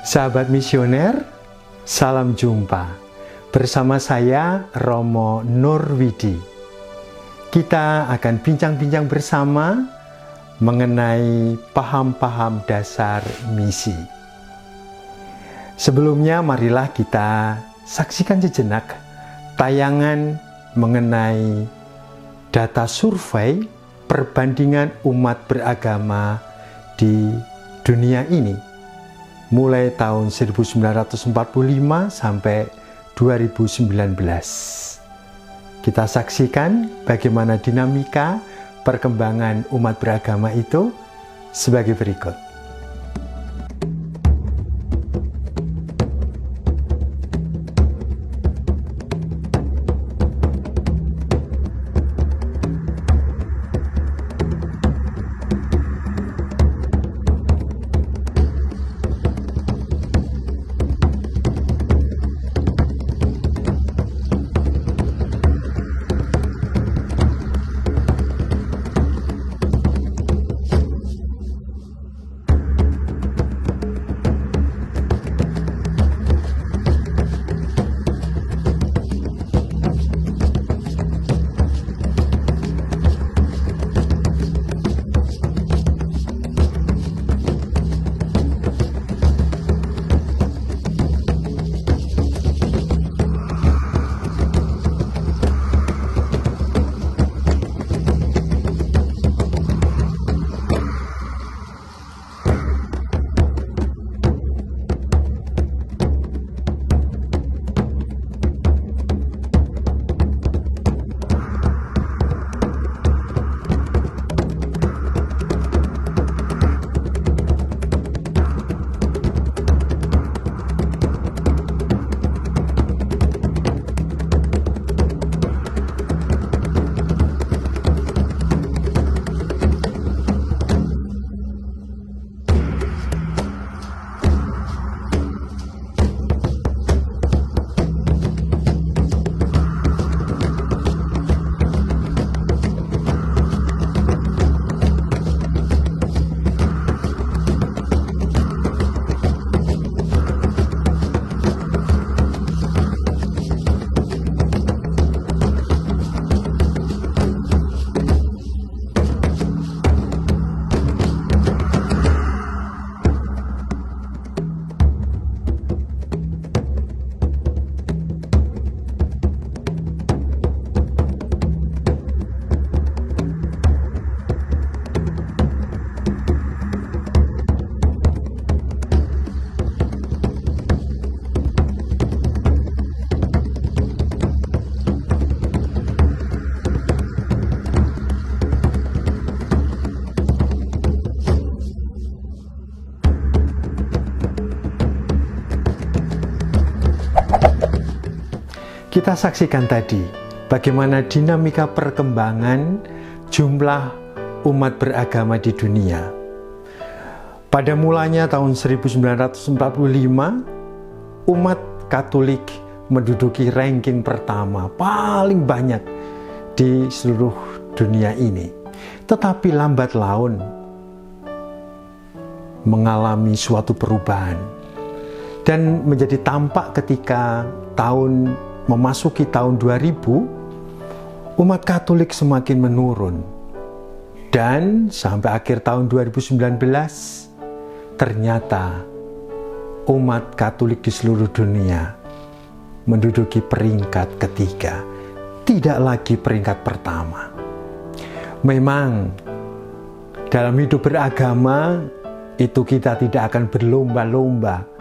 Sahabat misioner, salam jumpa. Bersama saya Romo Nurwidi. Kita akan bincang-bincang bersama mengenai paham-paham dasar misi. Sebelumnya marilah kita saksikan sejenak tayangan mengenai data survei perbandingan umat beragama di dunia ini mulai tahun 1945 sampai 2019. Kita saksikan bagaimana dinamika perkembangan umat beragama itu sebagai berikut. Kita saksikan tadi bagaimana dinamika perkembangan jumlah umat beragama di dunia. Pada mulanya tahun 1945, umat Katolik menduduki ranking pertama paling banyak di seluruh dunia ini. Tetapi lambat laun mengalami suatu perubahan dan menjadi tampak ketika memasuki tahun 2000, umat Katolik semakin menurun. Dan sampai akhir tahun 2019, ternyata umat Katolik di seluruh dunia menduduki peringkat ketiga, tidak lagi peringkat pertama. Memang dalam hidup beragama itu kita tidak akan berlomba-lomba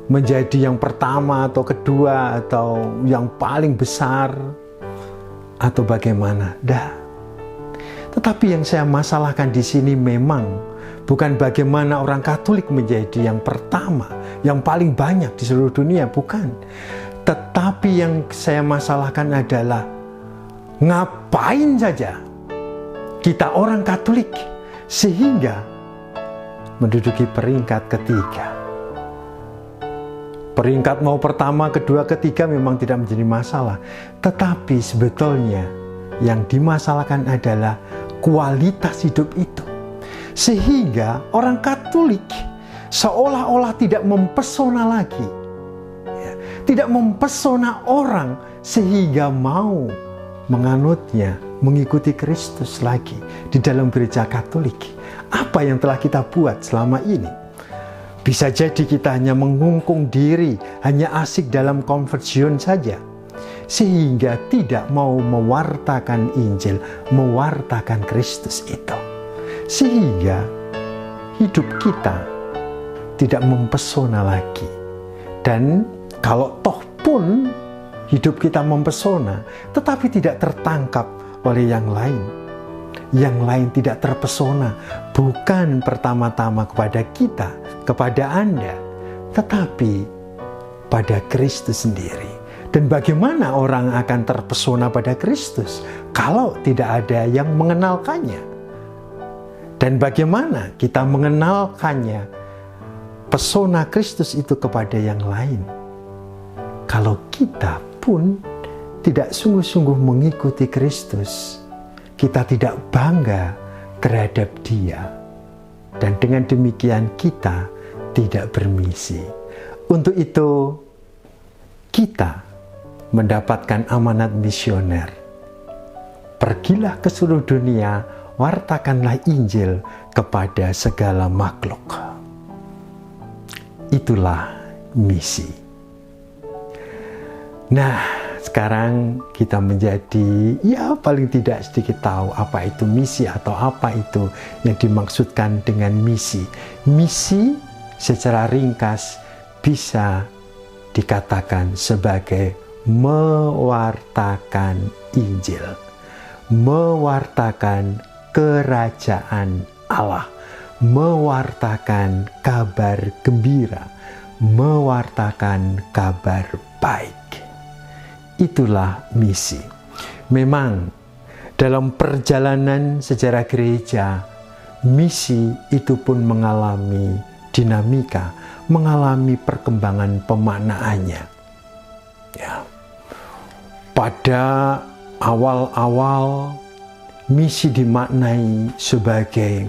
menjadi yang pertama atau kedua atau yang paling besar atau bagaimana. Tetapi yang saya masalahkan di sini memang bukan bagaimana orang Katolik menjadi yang pertama, yang paling banyak di seluruh dunia, bukan. Tetapi yang saya masalahkan adalah ngapain saja kita orang Katolik sehingga menduduki peringkat ketiga. Peringkat mau pertama, kedua, ketiga memang tidak menjadi masalah. Tetapi sebetulnya yang dimasalahkan adalah kualitas hidup itu. Sehingga orang Katolik seolah-olah tidak mempesona lagi. Tidak mempesona orang sehingga mau menganutnya, mengikuti Kristus lagi di dalam gereja Katolik. Apa yang telah kita buat selama ini? Bisa jadi kita hanya mengungkung diri, hanya asik dalam conversion saja, sehingga tidak mau mewartakan Injil, mewartakan Kristus itu. Sehingga hidup kita tidak mempesona lagi. Dan kalau toh pun hidup kita mempesona, tetapi tidak tertangkap oleh yang lain. Yang lain tidak terpesona, bukan pertama-tama kepada kita, kepada Anda, tetapi pada Kristus sendiri. Dan bagaimana orang akan terpesona pada Kristus kalau tidak ada yang mengenalkannya? Dan bagaimana kita mengenalkannya, pesona Kristus itu kepada yang lain? Kalau kita pun tidak sungguh-sungguh mengikuti Kristus, kita tidak bangga terhadap Dia. Dan dengan demikian kita tidak bermisi. Untuk itu, kita mendapatkan amanat misioner. Pergilah ke seluruh dunia, wartakanlah Injil kepada segala makhluk. Itulah misi. Nah, sekarang kita menjadi paling tidak sedikit tahu apa itu misi atau apa itu yang dimaksudkan dengan misi. Misi secara ringkas bisa dikatakan sebagai mewartakan Injil, mewartakan kerajaan Allah, mewartakan kabar gembira, mewartakan kabar baik. Itulah misi. Memang dalam perjalanan sejarah gereja, misi itu pun mengalami dinamika, mengalami perkembangan pemaknaannya. Ya. Pada awal-awal, misi dimaknai sebagai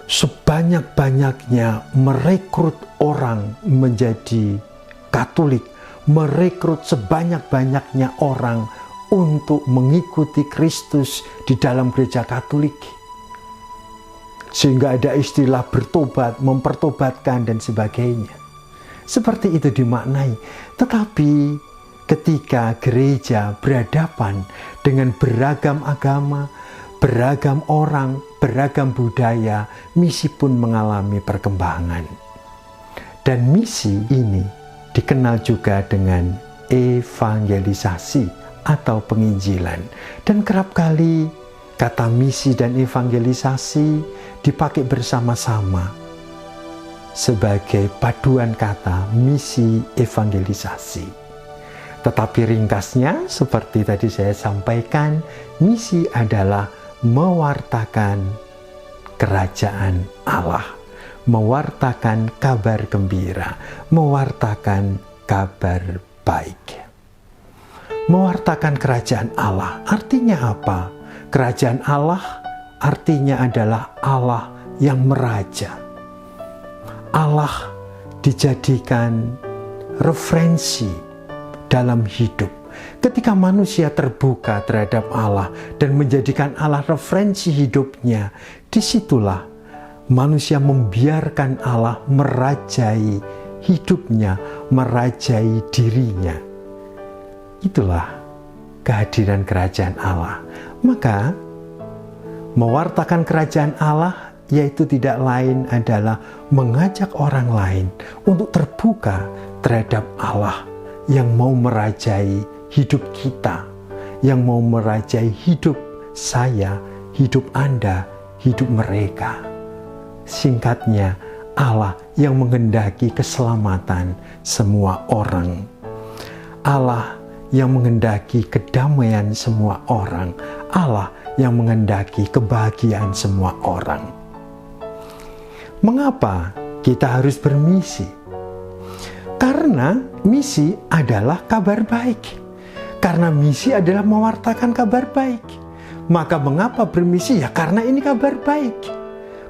sebanyak-banyaknya merekrut orang menjadi Katolik, merekrut sebanyak-banyaknya orang untuk mengikuti Kristus di dalam gereja Katolik. Sehingga ada istilah bertobat, mempertobatkan dan sebagainya. Seperti itu dimaknai. Tetapi ketika gereja berhadapan dengan beragam agama, beragam orang, beragam budaya, misi pun mengalami perkembangan. Dan misi ini dikenal juga dengan evangelisasi atau penginjilan. Dan kerap kali kata misi dan evangelisasi dipakai bersama-sama sebagai paduan kata misi evangelisasi. Tetapi ringkasnya seperti tadi saya sampaikan, misi adalah mewartakan kerajaan Allah, mewartakan kabar gembira, mewartakan kabar baik. Mewartakan kerajaan Allah artinya apa? Kerajaan Allah artinya adalah Allah yang meraja. Allah dijadikan referensi dalam hidup. Ketika manusia terbuka terhadap Allah dan menjadikan Allah referensi hidupnya, disitulah manusia membiarkan Allah merajai hidupnya, merajai dirinya. Itulah kehadiran kerajaan Allah. Maka mewartakan kerajaan Allah yaitu tidak lain adalah mengajak orang lain untuk terbuka terhadap Allah yang mau merajai hidup kita, yang mau merajai hidup saya, hidup Anda, hidup mereka. Singkatnya, Allah yang menghendaki keselamatan semua orang. Allah yang menghendaki kedamaian semua orang. Allah yang menghendaki kebahagiaan semua orang. Mengapa kita harus bermisi? Karena misi adalah kabar baik. Karena misi adalah mewartakan kabar baik. Maka mengapa bermisi? Ya karena ini kabar baik.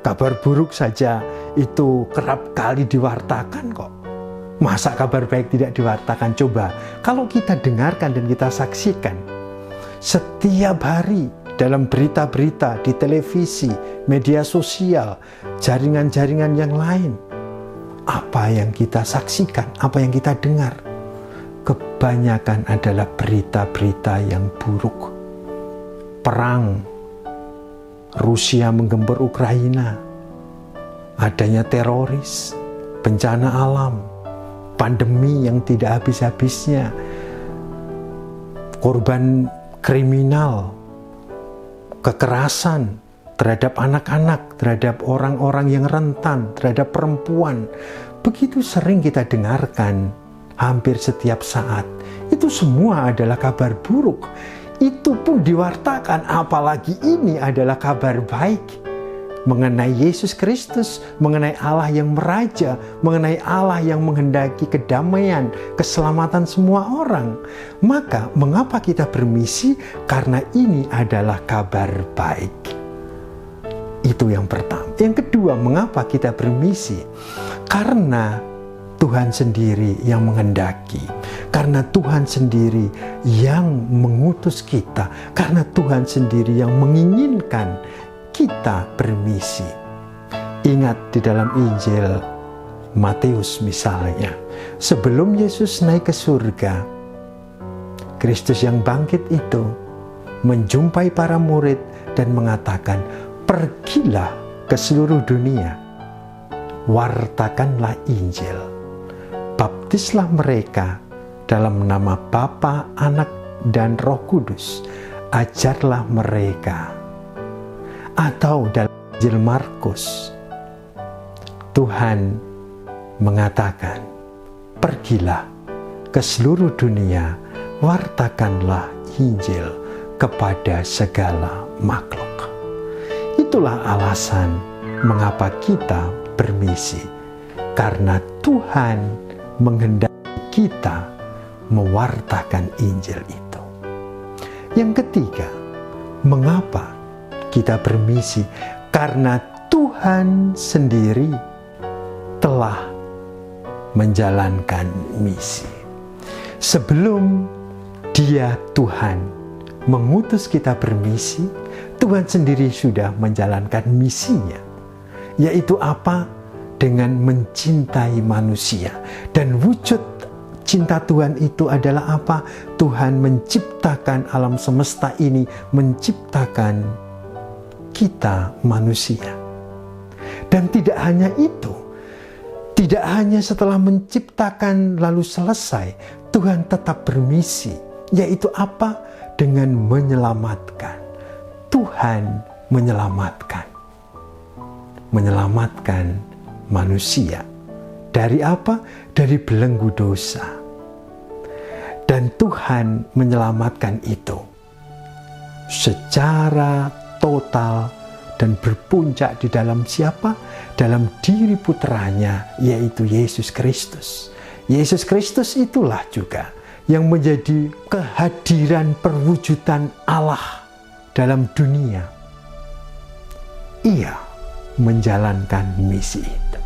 Kabar buruk saja itu kerap kali diwartakan kok. Masa kabar baik tidak diwartakan? Coba kalau kita dengarkan dan kita saksikan setiap hari dalam berita-berita di televisi, media sosial, jaringan-jaringan yang lain, apa yang kita saksikan, apa yang kita dengar, kebanyakan adalah berita-berita yang buruk. Perang, Rusia menggempur Ukraina, adanya teroris, bencana alam, pandemi yang tidak habis-habisnya, korban kriminal, kekerasan terhadap anak-anak, terhadap orang-orang yang rentan, terhadap perempuan. Begitu sering kita dengarkan hampir setiap saat. Itu semua adalah kabar buruk. Itu pun diwartakan, apalagi ini adalah kabar baik. Mengenai Yesus Kristus, mengenai Allah yang meraja, mengenai Allah yang menghendaki kedamaian, keselamatan semua orang. Maka mengapa kita bermisi? Karena ini adalah kabar baik. Itu yang pertama. Yang kedua, mengapa kita bermisi? Karena Tuhan sendiri yang menghendaki. Karena Tuhan sendiri yang mengutus kita. Karena Tuhan sendiri yang menginginkan kita bermisi. Ingat di dalam Injil Matius misalnya, sebelum Yesus naik ke surga, Kristus yang bangkit itu menjumpai para murid dan mengatakan, "Pergilah ke seluruh dunia, wartakanlah Injil, baptislah mereka dalam nama Bapa, Anak, dan Roh Kudus, ajarlah mereka." Atau dalam Injil Markus, Tuhan mengatakan, "Pergilah ke seluruh dunia, wartakanlah Injil kepada segala makhluk." Itulah alasan mengapa kita bermisi. Karena Tuhan menghendaki kita mewartakan Injil itu. Yang ketiga, mengapa kita bermisi? Karena Tuhan sendiri telah menjalankan misi. Sebelum Dia Tuhan mengutus kita bermisi, Tuhan sendiri sudah menjalankan misinya. Yaitu apa? Dengan mencintai manusia. Dan wujud cinta Tuhan itu adalah apa? Tuhan menciptakan alam semesta ini, menciptakan kita manusia. Dan tidak hanya itu, tidak hanya setelah menciptakan lalu selesai, Tuhan tetap bermisi, yaitu apa? Dengan menyelamatkan. Tuhan menyelamatkan manusia dari apa? Dari belenggu dosa. Dan Tuhan menyelamatkan itu secara total dan berpuncak di dalam siapa? Dalam diri putranya, yaitu Yesus Kristus. Yesus Kristus itulah juga yang menjadi kehadiran perwujudan Allah dalam dunia. Ia menjalankan misi itu.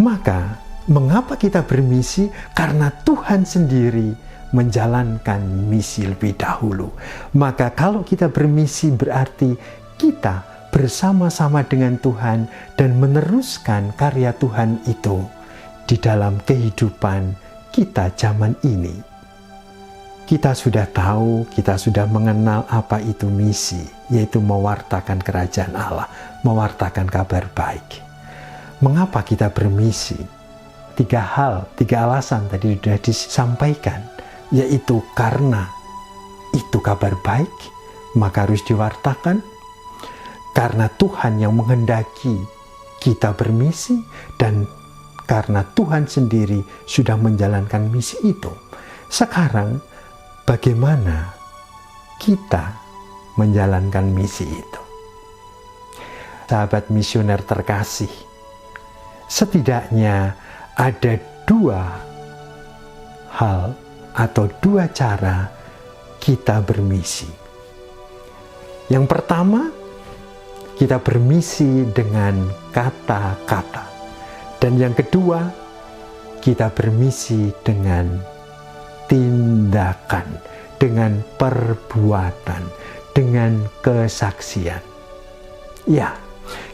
Maka, mengapa kita bermisi? Karena Tuhan sendiri menjalankan misi lebih dahulu. Maka kalau kita bermisi berarti kita bersama-sama dengan Tuhan dan meneruskan karya Tuhan itu di dalam kehidupan kita zaman ini. Kita sudah tahu, kita sudah mengenal apa itu misi, yaitu mewartakan kerajaan Allah, mewartakan kabar baik. Mengapa kita bermisi? 3 hal, 3 alasan tadi sudah disampaikan. Yaitu karena itu kabar baik, maka harus diwartakan. Karena Tuhan yang menghendaki kita bermisi, dan karena Tuhan sendiri sudah menjalankan misi itu. Sekarang bagaimana kita menjalankan misi itu? Sahabat misioner terkasih, setidaknya ada dua hal atau dua cara kita bermisi. Yang pertama, kita bermisi dengan kata-kata. Dan yang kedua, kita bermisi dengan tindakan, dengan perbuatan, dengan kesaksian. Ya,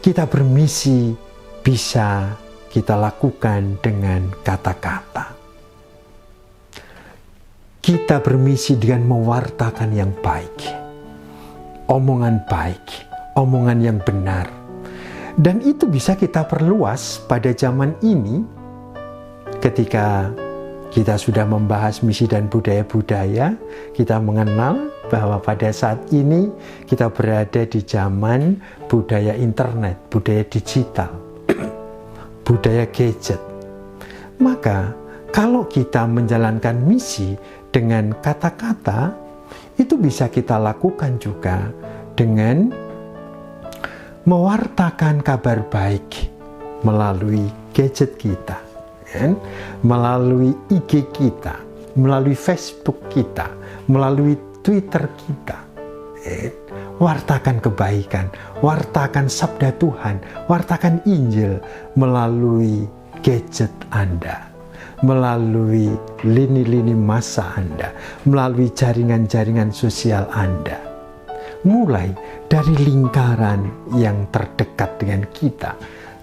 kita bermisi bisa kita lakukan dengan kata-kata. Kita bermisi dengan mewartakan yang baik, omongan baik, omongan yang benar. Dan itu bisa kita perluas pada zaman ini ketika kita sudah membahas misi dan budaya-budaya. Kita mengenal bahwa pada saat ini kita berada di zaman budaya internet, budaya digital, budaya gadget. Maka kalau kita menjalankan misi dengan kata-kata, itu bisa kita lakukan juga dengan mewartakan kabar baik melalui gadget kita, kan? Melalui IG kita, melalui Facebook kita, melalui Twitter kita. Wartakan kebaikan, wartakan sabda Tuhan, wartakan Injil melalui gadget Anda, melalui lini-lini masa Anda, melalui jaringan-jaringan sosial Anda. Mulai dari lingkaran yang terdekat dengan kita,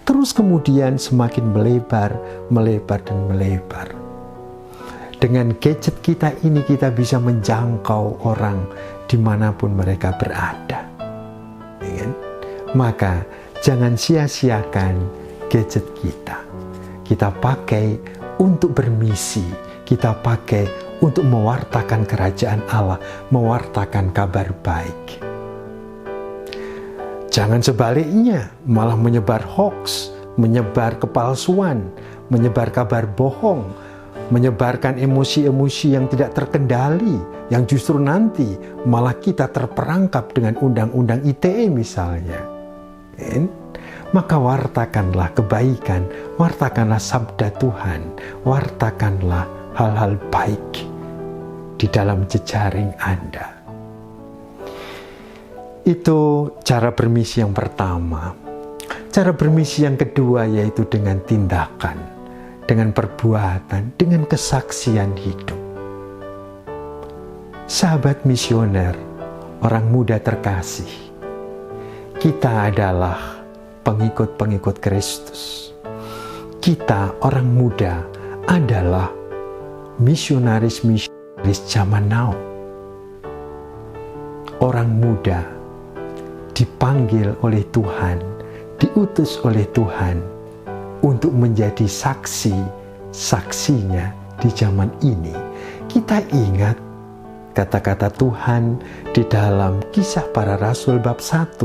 terus kemudian semakin melebar, dan melebar. Dengan gadget kita ini kita bisa menjangkau orang dimanapun mereka berada. Maka jangan sia-siakan gadget kita. Kita pakai untuk bermisi, kita pakai untuk mewartakan kerajaan Allah, mewartakan kabar baik. Jangan sebaliknya, malah menyebar hoax, menyebar kepalsuan, menyebar kabar bohong, menyebarkan emosi-emosi yang tidak terkendali, yang justru nanti malah kita terperangkap dengan undang-undang ITE misalnya. Maka wartakanlah kebaikan, wartakanlah sabda Tuhan, wartakanlah hal-hal baik di dalam jejaring Anda. Itu cara bermisi yang pertama. Cara bermisi yang kedua yaitu dengan tindakan, dengan perbuatan, dengan kesaksian hidup. Sahabat misioner, orang muda terkasih, kita adalah pengikut-pengikut Kristus. Kita orang muda adalah misionaris-misionaris zaman now. Orang muda dipanggil oleh Tuhan, diutus oleh Tuhan untuk menjadi saksinya di zaman ini. Kita ingat kata-kata Tuhan di dalam Kisah Para Rasul bab 1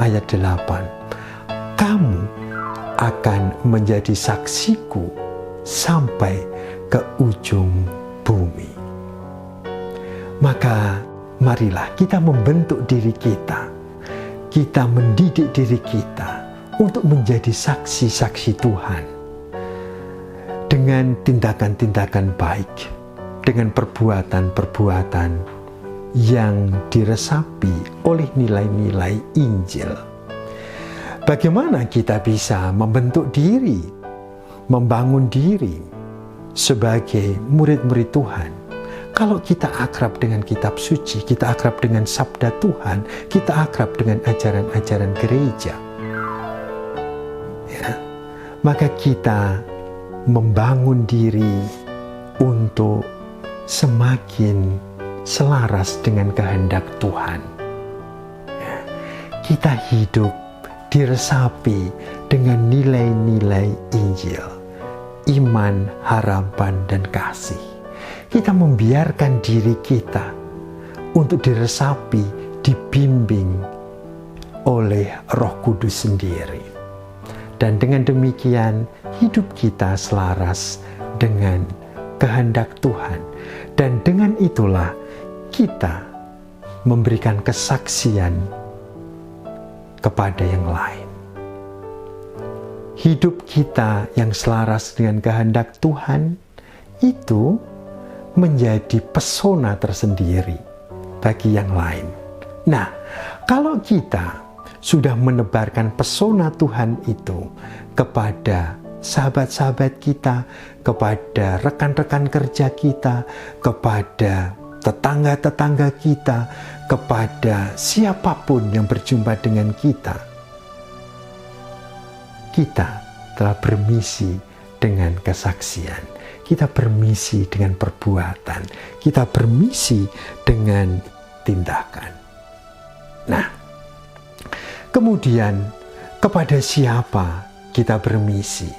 ayat 8. Kamu akan menjadi saksiku sampai ke ujung bumi. Maka marilah kita membentuk diri kita. Kita mendidik diri kita untuk menjadi saksi-saksi Tuhan dengan tindakan-tindakan baik, dengan perbuatan-perbuatan yang diresapi oleh nilai-nilai Injil. Bagaimana kita bisa membentuk diri, membangun diri sebagai murid-murid Tuhan? Kalau kita akrab dengan kitab suci, kita akrab dengan sabda Tuhan, kita akrab dengan ajaran-ajaran gereja, ya, maka kita membangun diri untuk semakin selaras dengan kehendak Tuhan. Ya, kita hidup diresapi dengan nilai-nilai Injil, iman, harapan, dan kasih. Kita membiarkan diri kita untuk diresapi, dibimbing oleh Roh Kudus sendiri. Dan dengan demikian hidup kita selaras dengan kehendak Tuhan. Dan dengan itulah kita memberikan kesaksian kepada yang lain. Hidup kita yang selaras dengan kehendak Tuhan itu menjadi pesona tersendiri bagi yang lain. Nah, kalau kita sudah menebarkan pesona Tuhan itu kepada sahabat-sahabat kita, kepada rekan-rekan kerja kita, kepada tetangga-tetangga kita, kepada siapapun yang berjumpa dengan kita, kita telah bermisi dengan kesaksian, kita bermisi dengan perbuatan, kita bermisi dengan tindakan. Nah, kemudian kepada siapa kita bermisi?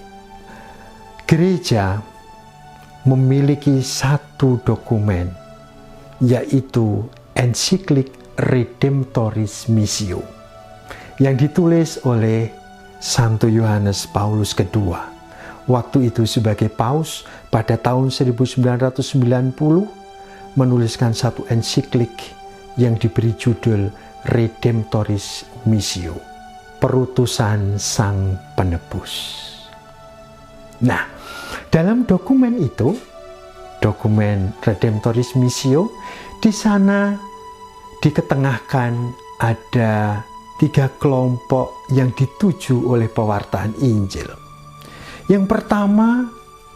Gereja memiliki satu dokumen, yaitu Ensiklik Redemptoris Missio, yang ditulis oleh Santo Yohanes Paulus II. Waktu itu sebagai paus pada tahun 1990 menuliskan satu ensiklik yang diberi judul Redemptoris Missio, perutusan Sang Penebus. Nah, dalam dokumen itu, dokumen Redemptoris Missio, di sana diketengahkan ada 3 kelompok yang dituju oleh pewartaan Injil. Yang pertama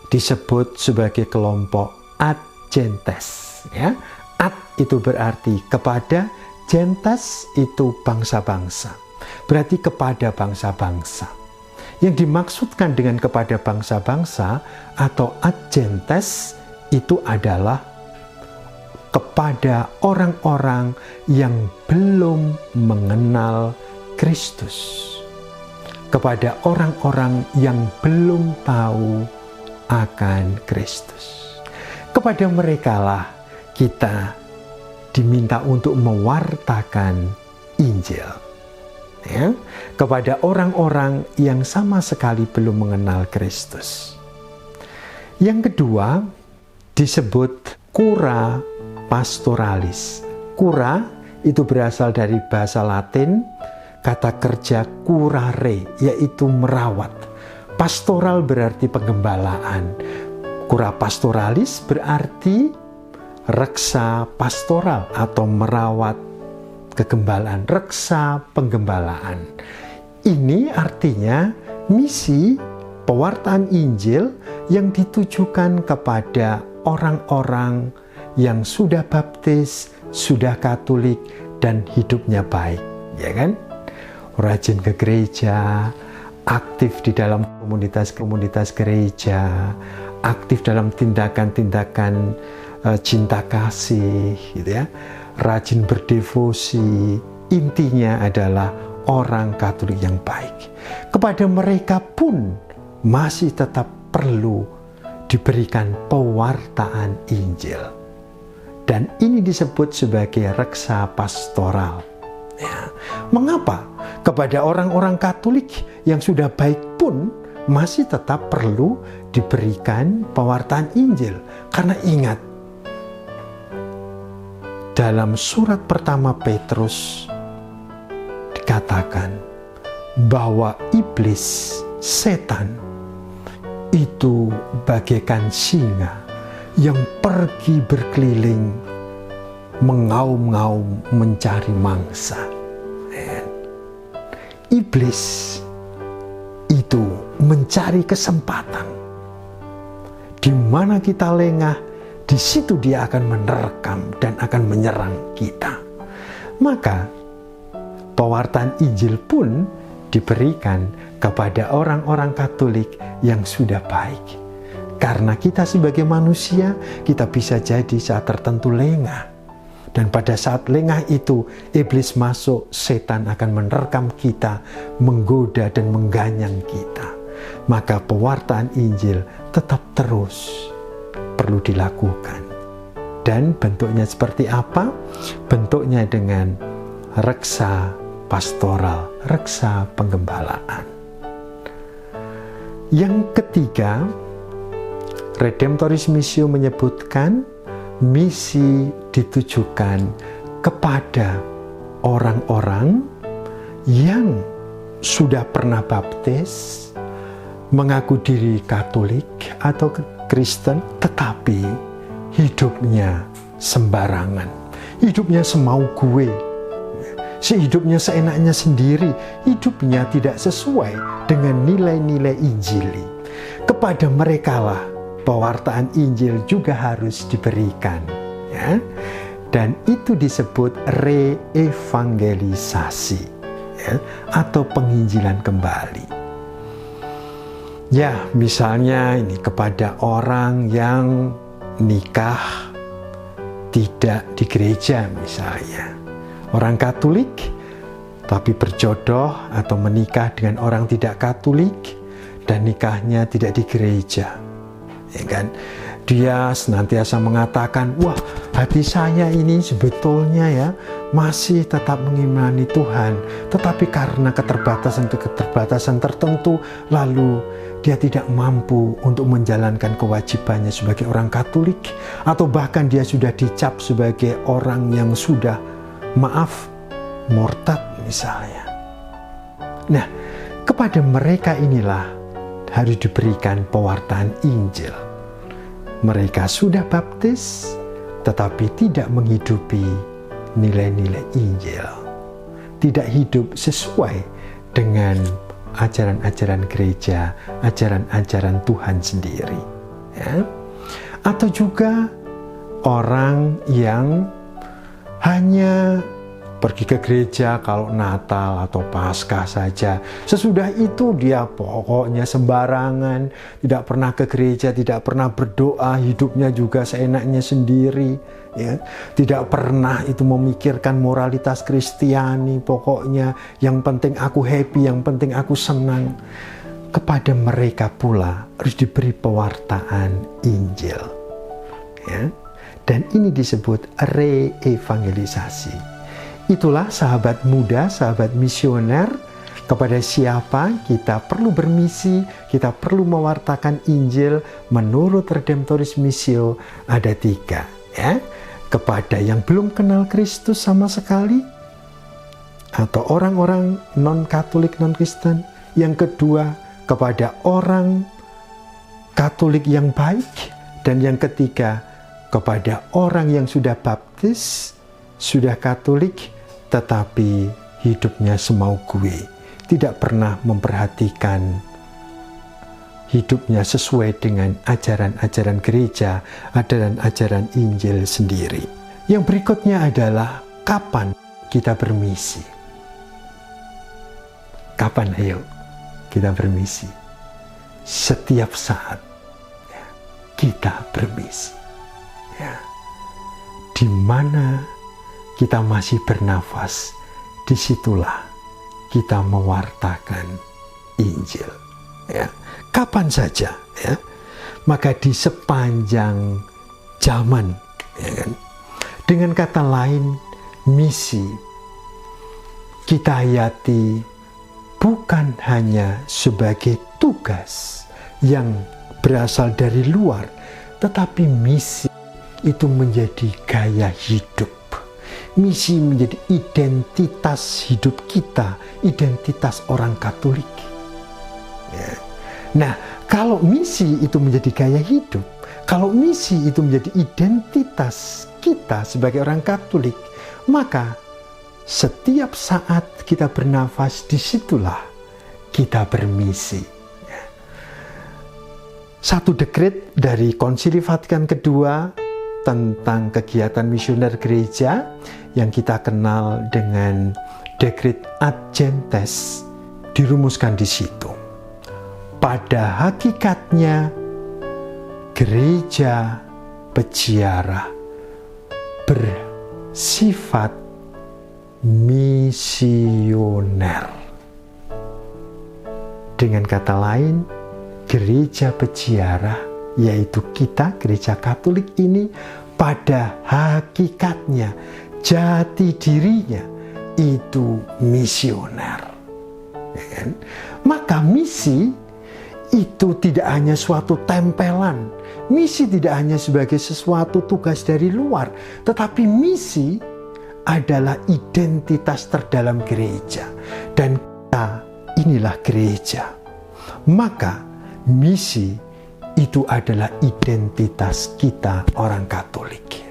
disebut sebagai kelompok ad gentes, ya. Ad itu berarti kepada, gentes itu bangsa-bangsa, berarti kepada bangsa-bangsa. Yang dimaksudkan dengan kepada bangsa-bangsa atau ad gentes itu adalah kepada orang-orang yang belum mengenal Kristus, kepada orang-orang yang belum tahu akan Kristus. Kepada merekalah kita diminta untuk mewartakan Injil, ya, kepada orang-orang yang sama sekali belum mengenal Kristus. Yang kedua disebut cura pastoralis. Cura itu berasal dari bahasa Latin, kata kerja curare, yaitu merawat. Pastoral berarti penggembalaan. Cura pastoralis berarti reksa pastoral atau merawat kegembalaan, reksa penggembalaan. Ini artinya misi pewartaan Injil yang ditujukan kepada orang-orang yang sudah baptis, sudah Katolik, dan hidupnya baik, ya kan? Rajin ke gereja, aktif di dalam komunitas-komunitas gereja, aktif dalam tindakan-tindakan cinta kasih, gitu ya. Rajin berdevosi, intinya adalah orang Katolik yang baik. Kepada mereka pun masih tetap perlu diberikan pewartaan Injil. Dan ini disebut sebagai reksa pastoral. Ya. Mengapa? Kepada orang-orang Katolik yang sudah baik pun masih tetap perlu diberikan pewartaan Injil. Karena ingat, dalam surat pertama Petrus dikatakan bahwa iblis, setan, itu bagaikan singa yang pergi berkeliling mengaum-ngaum mencari mangsa. Iblis itu mencari kesempatan. Di mana kita lengah, di situ dia akan menerkam dan akan menyerang kita. Maka pewartaan Injil pun diberikan kepada orang-orang Katolik yang sudah baik. Karena kita sebagai manusia, kita bisa jadi saat tertentu lengah. Dan pada saat lengah itu, iblis masuk, setan akan menerkam kita, menggoda dan mengganyang kita. Maka pewartaan Injil tetap terus perlu dilakukan. Dan bentuknya seperti apa? Bentuknya dengan reksa pastoral, reksa penggembalaan. Yang ketiga, Redemptoris Missio menyebutkan misi ditujukan kepada orang-orang yang sudah pernah baptis, mengaku diri Katolik atau Kristen, tetapi hidupnya sembarangan, hidupnya semau gue, hidupnya seenaknya sendiri, hidupnya tidak sesuai dengan nilai-nilai Injili. Kepada merekalah pewartaan Injil juga harus diberikan, ya. Dan itu disebut reevangelisasi, ya, atau penginjilan kembali. Ya, misalnya ini kepada orang yang nikah tidak di gereja misalnya. Orang Katolik tapi berjodoh atau menikah dengan orang tidak Katolik dan nikahnya tidak di gereja. Ya kan? Dia senantiasa mengatakan, wah, hati saya ini sebetulnya ya masih tetap mengimani Tuhan, tetapi karena keterbatasan tertentu, lalu dia tidak mampu untuk menjalankan kewajibannya sebagai orang Katolik, atau bahkan dia sudah dicap sebagai orang yang sudah, maaf, murtad misalnya. Nah, kepada mereka inilah harus diberikan pewartaan Injil. Mereka sudah baptis, tetapi tidak menghidupi nilai-nilai Injil. Tidak hidup sesuai dengan ajaran-ajaran gereja, ajaran-ajaran Tuhan sendiri. Ya. Atau juga orang yang hanya pergi ke gereja kalau Natal atau Paskah saja. Sesudah itu dia pokoknya sembarangan, tidak pernah ke gereja, tidak pernah berdoa, hidupnya juga seenaknya sendiri, ya. Tidak pernah itu memikirkan moralitas Kristiani, pokoknya yang penting aku happy, yang penting aku senang. Kepada mereka pula harus diberi pewartaan Injil, ya. Dan ini disebut reevangelisasi. Itulah sahabat muda, sahabat misioner, kepada siapa kita perlu bermisi, kita perlu mewartakan Injil menurut Redemptoris Missio ada 3, ya. Kepada yang belum kenal Kristus sama sekali, atau orang-orang non-Katolik, non-Kristen. Yang kedua, kepada orang Katolik yang baik. Dan yang ketiga, kepada orang yang sudah baptis, sudah Katolik, tetapi hidupnya semau gue, tidak pernah memperhatikan hidupnya sesuai dengan ajaran-ajaran gereja, ajaran-ajaran Injil sendiri. Yang berikutnya adalah kapan kita bermisi. Kapan ayo kita bermisi? Setiap saat, ya, kita bermisi, ya. Di mana kita masih bernafas, disitulah kita mewartakan Injil, ya. Kapan saja, ya. Maka di sepanjang zaman, ya kan? Dengan kata lain, misi kita hayati bukan hanya sebagai tugas yang berasal dari luar, tetapi misi itu menjadi gaya hidup. Misi menjadi identitas hidup kita, identitas orang Katolik. Ya. Nah, kalau misi itu menjadi gaya hidup, kalau misi itu menjadi identitas kita sebagai orang Katolik, maka setiap saat kita bernafas, disitulah kita bermisi. Ya. Satu dekret dari Konsili Vatikan II tentang kegiatan misioner gereja yang kita kenal dengan dekret Ad Gentes dirumuskan di situ. Pada hakikatnya gereja peziarah bersifat misioner. Dengan kata lain, gereja peziarah, yaitu kita, gereja Katolik ini, pada hakikatnya, jati dirinya itu misioner, ya kan? Maka misi itu tidak hanya suatu tempelan. Misi tidak hanya sebagai sesuatu tugas dari luar, tetapi misi adalah identitas terdalam gereja. Dan kita inilah gereja. Maka misi itu adalah identitas kita orang Katolik.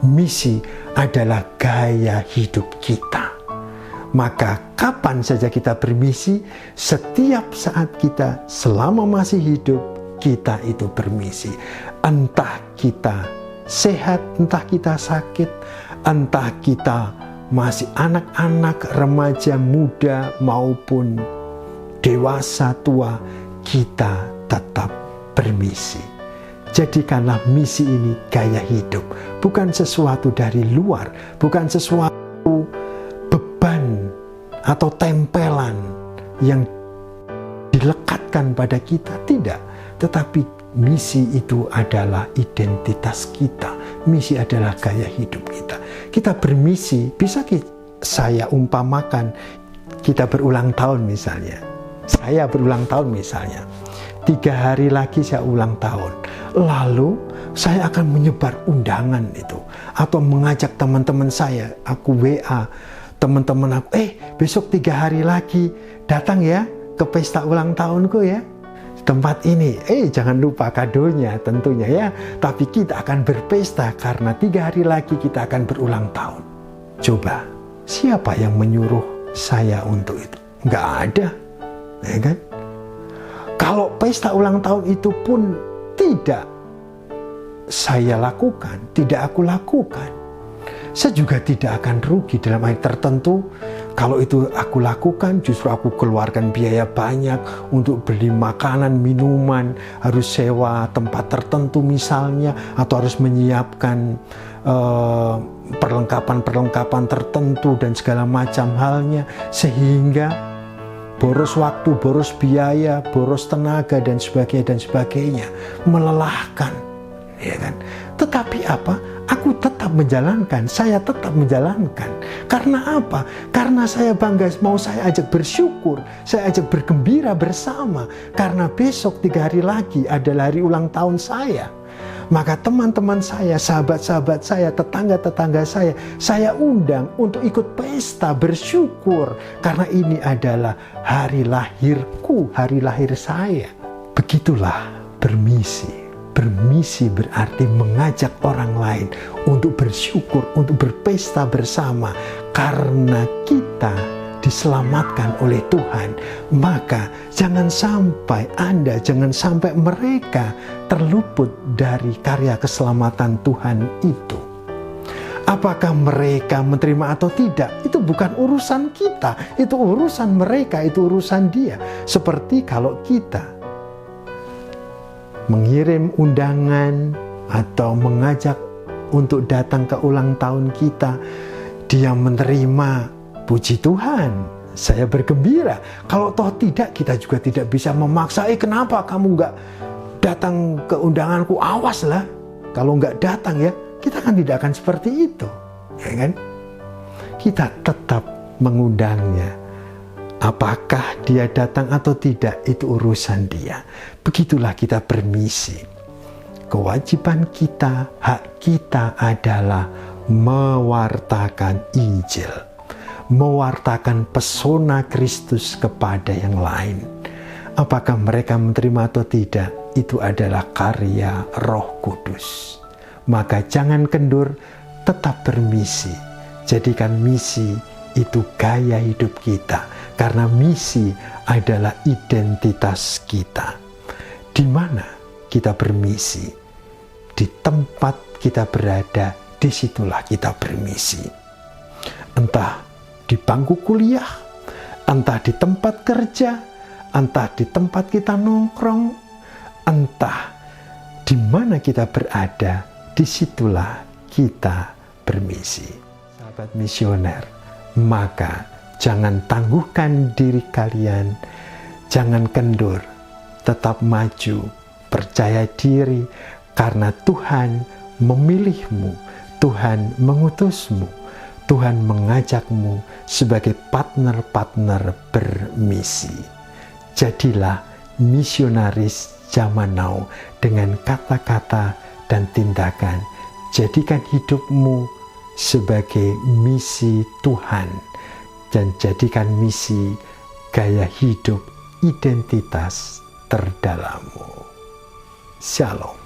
Misi adalah gaya hidup kita. Maka kapan saja kita bermisi, setiap saat kita selama masih hidup, kita itu bermisi. Entah kita sehat, entah kita sakit, entah kita masih anak-anak, remaja, muda, maupun dewasa, tua, kita tetap bermisi. Jadikanlah misi ini gaya hidup, bukan sesuatu dari luar, bukan sesuatu beban atau tempelan yang dilekatkan pada kita, tidak. Tetapi misi itu adalah identitas kita, misi adalah gaya hidup kita. Kita bermisi, bisa saya umpamakan, kita berulang tahun misalnya. Saya berulang tahun misalnya. 3 hari lagi saya ulang tahun. Lalu saya akan menyebar undangan itu. Atau mengajak teman-teman saya. Aku WA teman-teman aku. Besok 3 hari lagi datang ya ke pesta ulang tahunku ya. Tempat ini. Jangan lupa kadonya tentunya ya. Tapi kita akan berpesta karena 3 hari lagi kita akan berulang tahun. Coba, siapa yang menyuruh saya untuk itu? Nggak ada. Ya kan? Kalau pesta ulang tahun itu pun tidak saya lakukan, tidak aku lakukan, saya juga tidak akan rugi dalam hal tertentu. Kalau itu aku lakukan, justru aku keluarkan biaya banyak untuk beli makanan, minuman, harus sewa tempat tertentu misalnya, atau harus menyiapkan perlengkapan-perlengkapan tertentu dan segala macam halnya, sehingga boros waktu, boros biaya, boros tenaga dan sebagainya, melelahkan, ya kan? Tetapi apa? Aku tetap menjalankan, saya tetap menjalankan. Karena apa? Karena saya bangga, mau saya ajak bersyukur, saya ajak bergembira bersama. Karena besok 3 hari lagi adalah hari ulang tahun saya. Maka teman-teman saya, sahabat-sahabat saya, tetangga-tetangga saya undang untuk ikut pesta bersyukur. Karena ini adalah hari lahirku, hari lahir saya. Begitulah bermisi. Bermisi berarti mengajak orang lain untuk bersyukur, untuk berpesta bersama. Karena kita diselamatkan oleh Tuhan, maka jangan sampai Anda, jangan sampai mereka terluput dari karya keselamatan Tuhan itu. Apakah mereka menerima atau tidak, itu bukan urusan kita, itu urusan mereka, itu urusan dia. Seperti kalau kita mengirim undangan atau mengajak untuk datang ke ulang tahun kita, dia menerima, puji Tuhan, saya bergembira. Kalau toh tidak, kita juga tidak bisa memaksa, kenapa kamu nggak datang ke undanganku? Awas lah, kalau nggak datang ya, kita kan tidak akan seperti itu, ya kan? Kita tetap mengundangnya. Apakah dia datang atau tidak, itu urusan dia. Begitulah kita bermisi. Kewajiban kita, hak kita adalah mewartakan Injil, mewartakan pesona Kristus kepada yang lain. Apakah mereka menerima atau tidak, itu adalah karya Roh Kudus. Maka jangan kendur, tetap bermisi. Jadikan misi itu gaya hidup kita, karena misi adalah identitas kita. Di mana kita bermisi, di tempat kita berada, disitulah kita bermisi. Entah di bangku kuliah, entah di tempat kerja, entah di tempat kita nongkrong, entah di mana kita berada, disitulah kita bermisi. Sahabat misioner, maka jangan tangguhkan diri kalian, jangan kendur, tetap maju, percaya diri, karena Tuhan memilihmu, Tuhan mengutusmu, Tuhan mengajakmu sebagai partner-partner bermisi. Jadilah misionaris zaman now dengan kata-kata dan tindakan. Jadikan hidupmu sebagai misi Tuhan dan jadikan misi gaya hidup identitas terdalammu. Shalom.